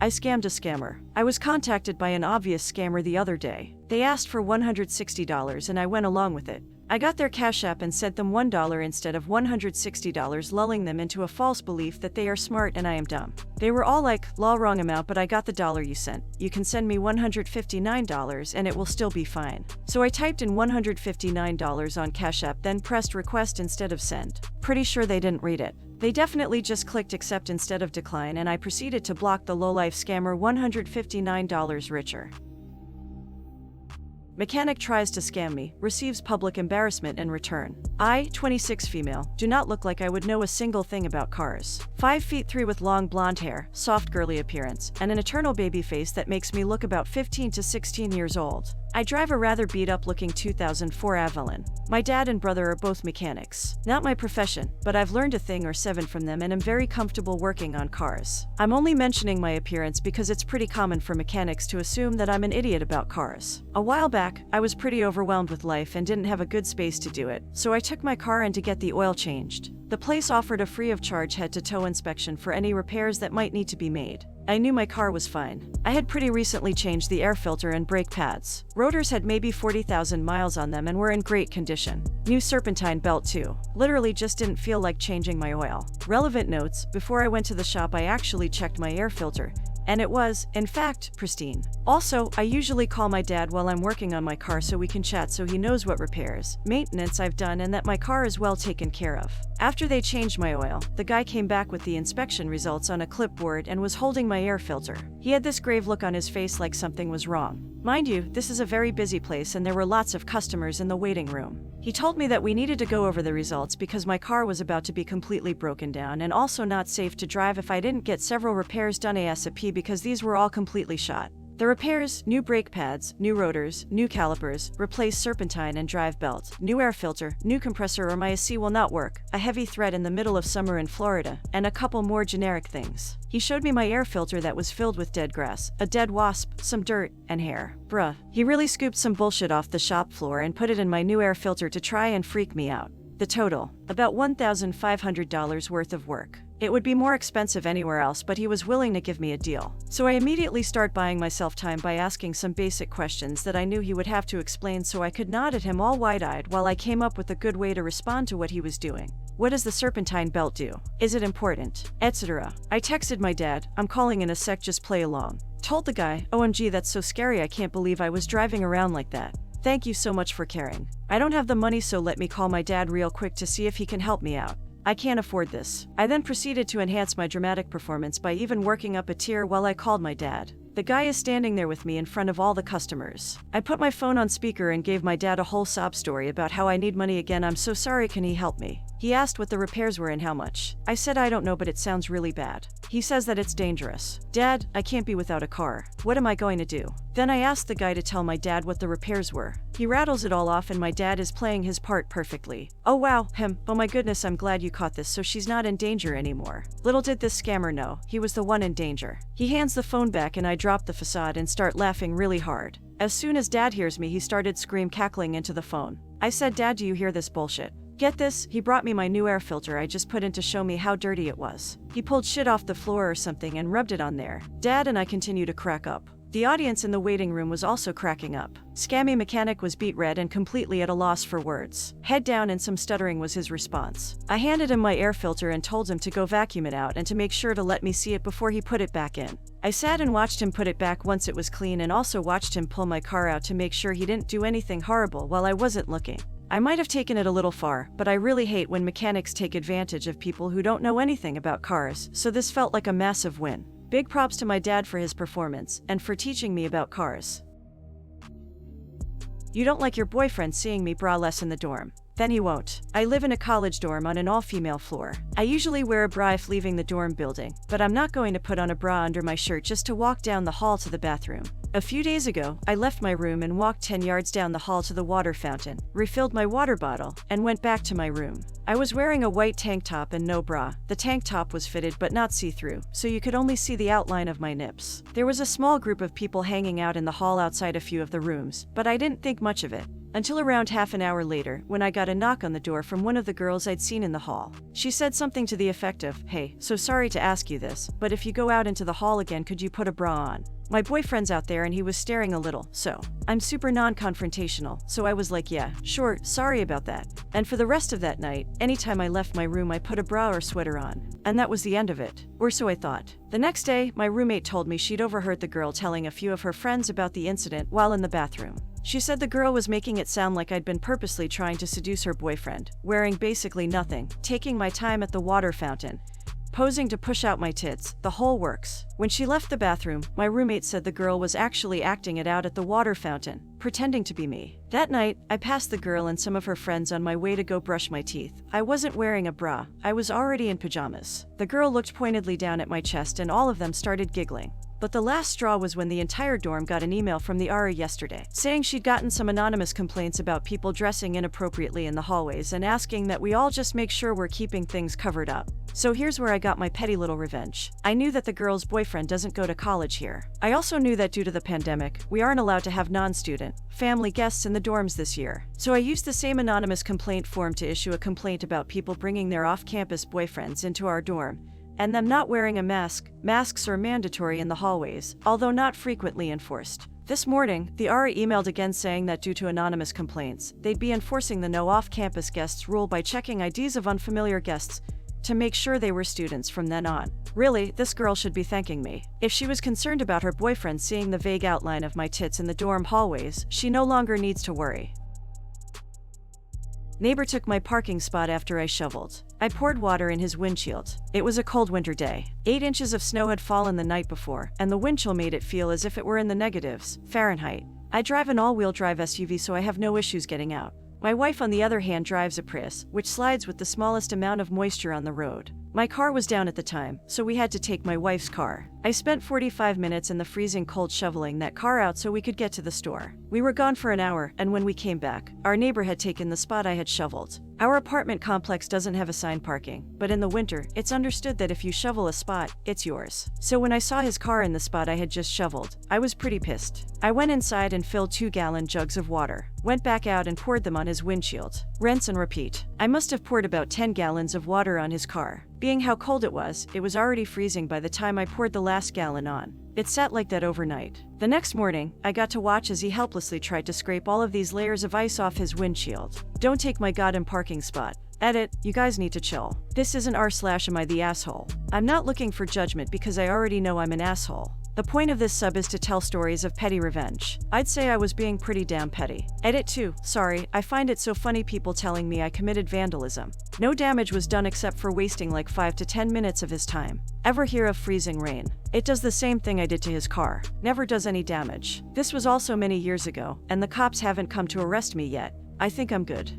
I scammed a scammer. I was contacted by an obvious scammer the other day. They asked for $160 and I went along with it. I got their Cash App and sent them $1 instead of $160, lulling them into a false belief that they are smart and I am dumb. They were all like, "Law, wrong amount, but I got the dollar you sent. You can send me $159 and it will still be fine." So I typed in $159 on Cash App, then pressed request instead of send. Pretty sure they didn't read it. They definitely just clicked accept instead of decline, and I proceeded to block the lowlife scammer $159 richer. Mechanic tries to scam me, receives public embarrassment in return. I, 26 female, do not look like I would know a single thing about cars. 5'3" with long blonde hair, soft girly appearance, and an eternal baby face that makes me look about 15 to 16 years old. I drive a rather beat-up looking 2004 Avalon. My dad and brother are both mechanics. Not my profession, but I've learned a thing or seven from them and am very comfortable working on cars. I'm only mentioning my appearance because it's pretty common for mechanics to assume that I'm an idiot about cars. A while back, I was pretty overwhelmed with life and didn't have a good space to do it, so I took my car in to get the oil changed. The place offered a free of charge head-to-toe inspection for any repairs that might need to be made. I knew my car was fine. I had pretty recently changed the air filter and brake pads. Rotors had maybe 40,000 miles on them and were in great condition. New serpentine belt too. Literally just didn't feel like changing my oil. Relevant notes: before I went to the shop I actually checked my air filter, and it was, in fact, pristine. Also, I usually call my dad while I'm working on my car so we can chat, so he knows what repairs, maintenance I've done, and that my car is well taken care of. After they changed my oil, the guy came back with the inspection results on a clipboard and was holding my air filter. He had this grave look on his face like something was wrong. Mind you, this is a very busy place and there were lots of customers in the waiting room. He told me that we needed to go over the results because my car was about to be completely broken down and also not safe to drive if I didn't get several repairs done ASAP because these were all completely shot. The repairs: new brake pads, new rotors, new calipers, replace serpentine and drive belt, new air filter, new compressor or my AC will not work, a heavy threat in the middle of summer in Florida, and a couple more generic things. He showed me my air filter that was filled with dead grass, a dead wasp, some dirt, and hair. Bruh. He really scooped some bullshit off the shop floor and put it in my new air filter to try and freak me out. The total: about $1,500 worth of work. It would be more expensive anywhere else, but he was willing to give me a deal. So I immediately start buying myself time by asking some basic questions that I knew he would have to explain, so I could nod at him all wide-eyed while I came up with a good way to respond to what he was doing. What does the serpentine belt do? Is it important? Etc. I texted my dad, "I'm calling in a sec, just play along." Told the guy, "OMG, that's so scary, I can't believe I was driving around like that. Thank you so much for caring. I don't have the money, so let me call my dad real quick to see if he can help me out. I can't afford this." I then proceeded to enhance my dramatic performance by even working up a tear while I called my dad. The guy is standing there with me in front of all the customers. I put my phone on speaker and gave my dad a whole sob story about how I need money again. "I'm so sorry, can he help me?" He asked what the repairs were and how much. I said I don't know, but it sounds really bad. He says that it's dangerous. "Dad, I can't be without a car. What am I going to do?" Then I asked the guy to tell my dad what the repairs were. He rattles it all off and my dad is playing his part perfectly. "Oh wow, him, oh my goodness, I'm glad you caught this, so she's not in danger anymore." Little did this scammer know, he was the one in danger. He hands the phone back and I drop the facade and start laughing really hard. As soon as dad hears me, he started cackling into the phone. I said, "Dad, do you hear this bullshit?" Get this, he brought me my new air filter I just put in to show me how dirty it was. He pulled shit off the floor or something and rubbed it on there. Dad and I continue to crack up. The audience in the waiting room was also cracking up. Scammy mechanic was beet red and completely at a loss for words. Head down and some stuttering was his response. I handed him my air filter and told him to go vacuum it out and to make sure to let me see it before he put it back in. I sat and watched him put it back once it was clean, and also watched him pull my car out to make sure he didn't do anything horrible while I wasn't looking. I might have taken it a little far, but I really hate when mechanics take advantage of people who don't know anything about cars, so this felt like a massive win. Big props to my dad for his performance, and for teaching me about cars. You don't like your boyfriend seeing me braless in the dorm? Then he won't. I live in a college dorm on an all-female floor. I usually wear a bra if leaving the dorm building, but I'm not going to put on a bra under my shirt just to walk down the hall to the bathroom. A few days ago, I left my room and walked 10 yards down the hall to the water fountain, refilled my water bottle, and went back to my room. I was wearing a white tank top and no bra. The tank top was fitted but not see-through, so you could only see the outline of my nips. There was a small group of people hanging out in the hall outside a few of the rooms, but I didn't think much of it. until around half an hour later when I got a knock on the door from one of the girls I'd seen in the hall. She said something to the effect of, "Hey, so sorry to ask you this, but if you go out into the hall again, could you put a bra on? My boyfriend's out there and he was staring a little, so." I'm super non-confrontational, so I was like, "Yeah, sure, sorry about that." And for the rest of that night, anytime I left my room I put a bra or sweater on. And that was the end of it. Or so I thought. The next day, my roommate told me she'd overheard the girl telling a few of her friends about the incident while in the bathroom. She said the girl was making it sound like I'd been purposely trying to seduce her boyfriend, wearing basically nothing, taking my time at the water fountain, posing to push out my tits, the whole works. When she left the bathroom, my roommate said the girl was actually acting it out at the water fountain, pretending to be me. That night, I passed the girl and some of her friends on my way to go brush my teeth. I wasn't wearing a bra, I was already in pajamas. The girl looked pointedly down at my chest and all of them started giggling. But the last straw was when the entire dorm got an email from the RA yesterday, saying she'd gotten some anonymous complaints about people dressing inappropriately in the hallways and asking that we all just make sure we're keeping things covered up. So here's where I got my petty little revenge. I knew that the girl's boyfriend doesn't go to college here. I also knew that due to the pandemic, we aren't allowed to have non-student, family guests in the dorms this year. So I used the same anonymous complaint form to issue a complaint about people bringing their off-campus boyfriends into our dorm, and them not wearing a mask. Masks are mandatory in the hallways, although not frequently enforced. This morning, the RA emailed again saying that due to anonymous complaints, they'd be enforcing the no off-campus guests rule by checking IDs of unfamiliar guests to make sure they were students from then on. Really, this girl should be thanking me. If she was concerned about her boyfriend seeing the vague outline of my tits in the dorm hallways, she no longer needs to worry. Neighbor took my parking spot after I shoveled. I poured water in his windshield. It was a cold winter day. 8 inches of snow had fallen the night before, and the wind chill made it feel as if it were in the negatives, Fahrenheit. I drive an all-wheel drive SUV, so I have no issues getting out. My wife, on the other hand, drives a Prius, which slides with the smallest amount of moisture on the road. My car was down at the time, so we had to take my wife's car. I spent 45 minutes in the freezing cold shoveling that car out so we could get to the store. We were gone for an hour, and when we came back, our neighbor had taken the spot I had shoveled. Our apartment complex doesn't have assigned parking, but in the winter, it's understood that if you shovel a spot, it's yours. So when I saw his car in the spot I had just shoveled, I was pretty pissed. I went inside and filled 2-gallon jugs of water, went back out and poured them on his windshield. Rinse and repeat. I must have poured about 10 gallons of water on his car. Being how cold it was already freezing by the time I poured the last gallon on. It sat like that overnight. The next morning, I got to watch as he helplessly tried to scrape all of these layers of ice off his windshield. Don't take my goddamn parking spot. Edit, you guys need to chill. This isn't r/am I the asshole. I'm not looking for judgment because I already know I'm an asshole. The point of this sub is to tell stories of petty revenge. I'd say I was being pretty damn petty. Edit 2. Sorry, I find it so funny people telling me I committed vandalism. No damage was done except for wasting like 5 to 10 minutes of his time. Ever hear of freezing rain? It does the same thing I did to his car. Never does any damage. This was also many years ago, and the cops haven't come to arrest me yet. I think I'm good.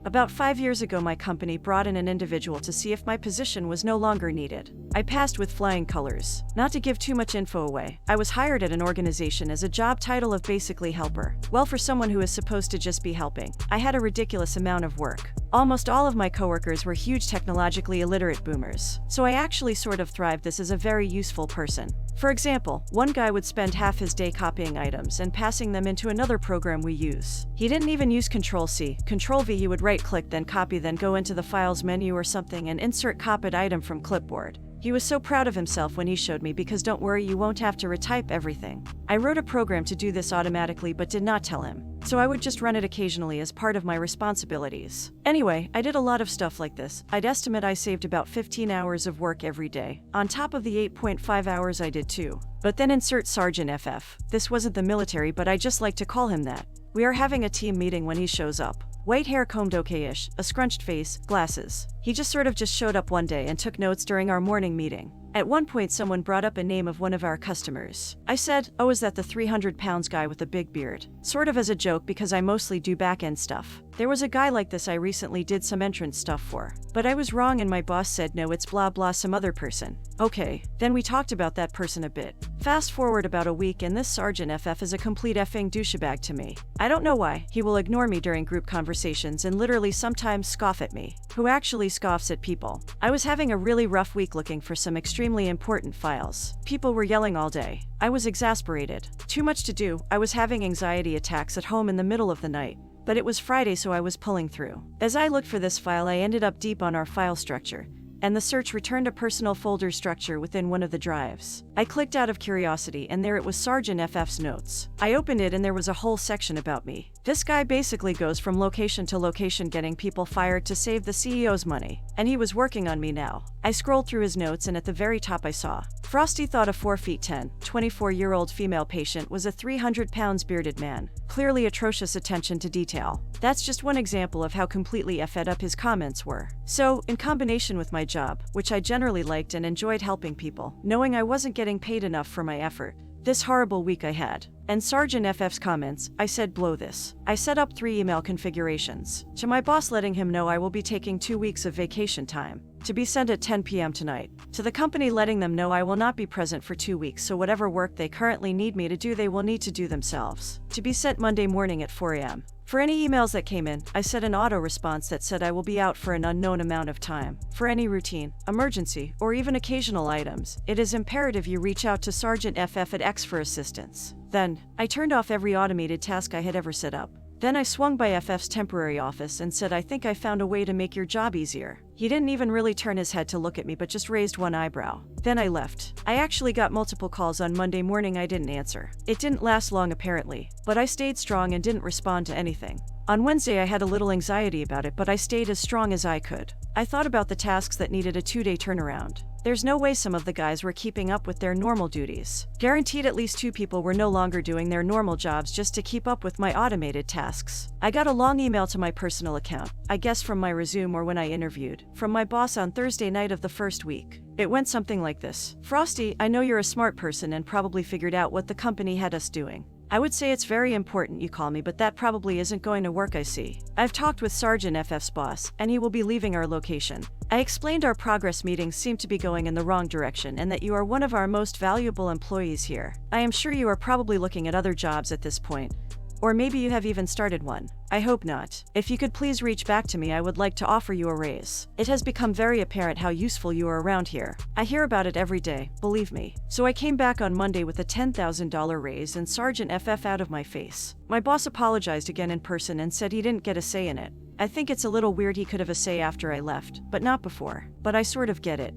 About 5 years ago, my company brought in an individual to see if my position was no longer needed. I passed with flying colors. Not to give too much info away, I was hired at an organization as a job title of basically helper. Well, for someone who is supposed to just be helping, I had a ridiculous amount of work. Almost all of my coworkers were huge technologically illiterate boomers, so I actually sort of thrived this as a very useful person. For example, one guy would spend half his day copying items and passing them into another program we use. He didn't even use Control-C, Control-V. He would right-click, then copy, then go into the Files menu or something and insert copied item from clipboard. He was so proud of himself when he showed me because don't worry, you won't have to retype everything. I wrote a program to do this automatically but did not tell him, so I would just run it occasionally as part of my responsibilities. Anyway, I did a lot of stuff like this. I'd estimate I saved about 15 hours of work every day, on top of the 8.5 hours I did too. But then insert Sergeant FF. This wasn't the military, but I just like to call him that. We are having a team meeting when he shows up. White hair, combed okay-ish, a scrunched face, glasses. He just showed up one day and took notes during our morning meeting. At one point, someone brought up a name of one of our customers. I said, "Oh, is that the 300 pounds guy with the big beard?" Sort of as a joke because I mostly do back-end stuff. There was a guy like this I recently did some entrance stuff for. But I was wrong and my boss said no, it's blah blah some other person. Okay, then we talked about that person a bit. Fast forward about a week and this Sergeant FF is a complete effing douchebag to me. I don't know why. He will ignore me during group conversations and literally sometimes scoff at me. Who actually scoffs at people? I was having a really rough week looking for some extremely important files. People were yelling all day. I was exasperated. Too much to do. I was having anxiety attacks at home in the middle of the night. But it was Friday, so I was pulling through. As I looked for this file, I ended up deep on our file structure, and the search returned a personal folder structure within one of the drives. I clicked out of curiosity, and there it was, Sergeant FF's notes. I opened it and there was a whole section about me. This guy basically goes from location to location getting people fired to save the CEO's money, and he was working on me now. I scrolled through his notes and at the very top I saw, Frosty thought a 4 feet 10, 24-year-old female patient was a 300 pounds bearded man. Clearly atrocious attention to detail. That's just one example of how completely effed up his comments were. So, in combination with my job, which I generally liked and enjoyed helping people, knowing I wasn't getting paid enough for my effort, this horrible week I had, and Sergeant FF's comments, I said blow this. I set up 3 email configurations. To my boss letting him know I will be taking 2 weeks of vacation time, to be sent at 10 p.m. tonight. To the company letting them know I will not be present for 2 weeks, so whatever work they currently need me to do they will need to do themselves. To be sent Monday morning at 4 a.m. For any emails that came in, I set an auto response that said I will be out for an unknown amount of time. For any routine, emergency, or even occasional items, it is imperative you reach out to Sergeant FF at X for assistance. Then, I turned off every automated task I had ever set up. Then I swung by FF's temporary office and said, I think I found a way to make your job easier. He didn't even really turn his head to look at me but just raised one eyebrow. Then I left. I actually got multiple calls on Monday morning I didn't answer. It didn't last long apparently, but I stayed strong and didn't respond to anything. On Wednesday I had a little anxiety about it, but I stayed as strong as I could. I thought about the tasks that needed a 2-day turnaround. There's no way some of the guys were keeping up with their normal duties. Guaranteed at least 2 people were no longer doing their normal jobs just to keep up with my automated tasks. I got a long email to my personal account, I guess from my resume or when I interviewed, from my boss on Thursday night of the first week. It went something like this. Frosty, I know you're a smart person and probably figured out what the company had us doing. I would say it's very important you call me, but that probably isn't going to work, I see. I've talked with Sergeant FF's boss, and he will be leaving our location. I explained our progress meetings seem to be going in the wrong direction and that you are one of our most valuable employees here. I am sure you are probably looking at other jobs at this point. Or maybe you have even started one. I hope not. If you could please reach back to me, I would like to offer you a raise. It has become very apparent how useful you are around here. I hear about it every day, believe me. So I came back on Monday with a $10,000 raise and Sergeant FF out of my face. My boss apologized again in person and said he didn't get a say in it. I think it's a little weird he could have a say after I left, but not before. But I sort of get it.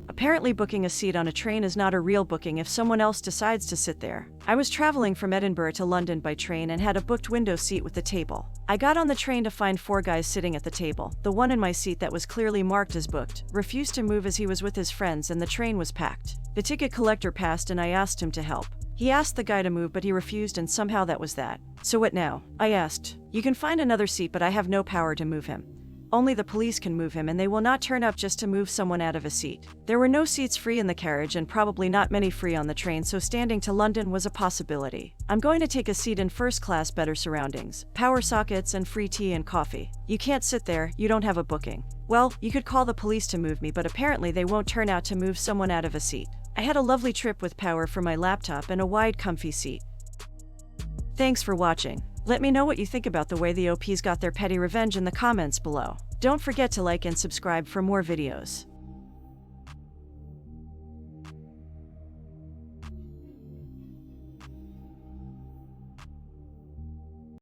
Apparently booking a seat on a train is not a real booking if someone else decides to sit there. I was traveling from Edinburgh to London by train and had a booked window seat with a table. I got on the train to find 4 guys sitting at the table. The one in my seat that was clearly marked as booked refused to move as he was with his friends and the train was packed. The ticket collector passed and I asked him to help. He asked the guy to move but he refused and somehow that was that. So what now? I asked. You can find another seat but I have no power to move him. Only the police can move him and they will not turn up just to move someone out of a seat. There were no seats free in the carriage and probably not many free on the train, so standing to London was a possibility. I'm going to take a seat in first class, better surroundings, power sockets and free tea and coffee. You can't sit there, you don't have a booking. Well, you could call the police to move me, but apparently they won't turn out to move someone out of a seat. I had a lovely trip with power for my laptop and a wide comfy seat. Thanks for watching. Let me know what you think about the way the OPs got their petty revenge in the comments below. Don't forget to like and subscribe for more videos.